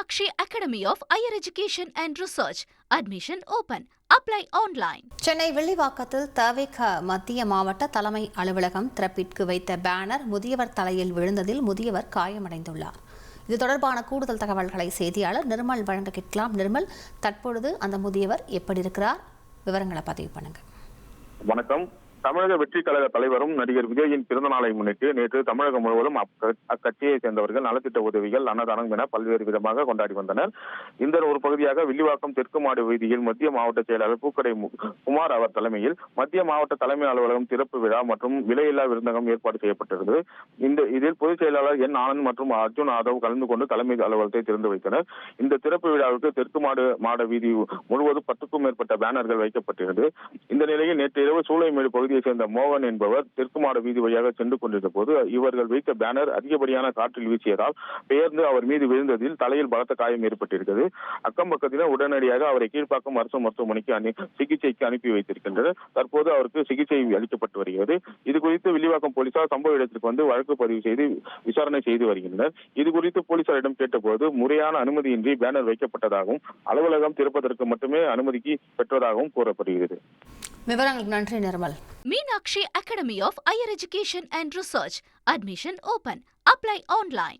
Meenakshi Academy of Higher Education and Research. Admission open. Apply online. Chennai வில்லிவாக்கத்தில் தவிக மத்திய மாவட்ட தலைமை அலுவலகம் திறப்பிற்கு வைத்த பேனர் முதியவர் தலையில் விழுந்ததில் முதியவர் காயமடைந்துள்ளார். இது தொடர்பான கூடுதல் தகவல்களை செய்தியாளர் நிர்மல் வழங்க கேட்கலாம். நிர்மல், தற்பொழுது அந்த முதியவர் எப்படி இருக்கிறார்? விவரங்களை பதிவு பண்ணுங்க. வணக்கம். தமிழக வெற்றி கழக தலைவரும் நடிகர் விஜயின் பிறந்த நாளை முன்னிட்டு நேற்று தமிழகம் முழுவதும் அக்கட்சியை சேர்ந்தவர்கள் நலத்திட்ட உதவிகள், அன்னதானம் என பல்வேறு விதமாக கொண்டாடி வந்தனர். இந்த ஒரு பகுதியாக வில்லிவாக்கம் தெற்கு மாடு வீதியில் மத்திய மாவட்ட செயலாளர் பூக்கடை குமார் அவர் தலைமையில் மத்திய மாவட்ட தலைமை அலுவலகம் திறப்பு விழா மற்றும் விலையில்லா விருந்தகம் ஏற்பாடு செய்யப்பட்டிருந்தது. இதில் பொதுச் செயலாளர் என் ஆனந்த் மற்றும் அர்ஜுன் ஆதவ் கலந்து கொண்டு தலைமை அலுவலகத்தை திறந்து வைத்தனர். இந்த திறப்பு விழாவுக்கு தெற்கு மாட வீதி முழுவதும் 10க்கும் மேற்பட்ட பேனர்கள் வைக்கப்பட்டிருந்தது. இந்த நிலையில் நேற்று இரவு சூளைமேடு பகுதியை சேர்ந்த மோகன் என்பவர் தெற்கு மாட வீதி வழியாக சென்று கொண்டிருந்த போது இவர்கள் வைத்த பேனர் அதிகப்படியான காற்றில் வீசியதால் பெயர்ந்து அவர் மீது விழுந்ததில் தலையில் பலத்த காயம் ஏற்பட்டிருக்கிறது. அக்கம் பக்கத்தினர் உடனடியாக அவரை கீழ்ப்பாக்கம் அரசு மருத்துவமனைக்கு சிகிச்சைக்கு அனுப்பி வைத்திருக்கின்றனர். தற்போது அவருக்கு சிகிச்சை அளிக்கப்பட்டு வருகிறது. இது குறித்து வில்லிவாக்கம் போலீசார் சம்பவ இடத்திற்கு வந்து வழக்கு பதிவு செய்து விசாரணை செய்து வருகின்றனர். இது குறித்து போலீசாரிடம் கேட்டபோது முறையான அனுமதியின்றி பேனர் வைக்கப்பட்டதாகவும் அலுவலகம் திறப்பதற்கு மட்டுமே அனுமதிக்கு பெற்றதாகவும் கூறப்படுகிறது. விவரங்களுக்கு நன்றி Nirmal. Meenakshi Academy of Higher Education and Research. Admission open. Apply online.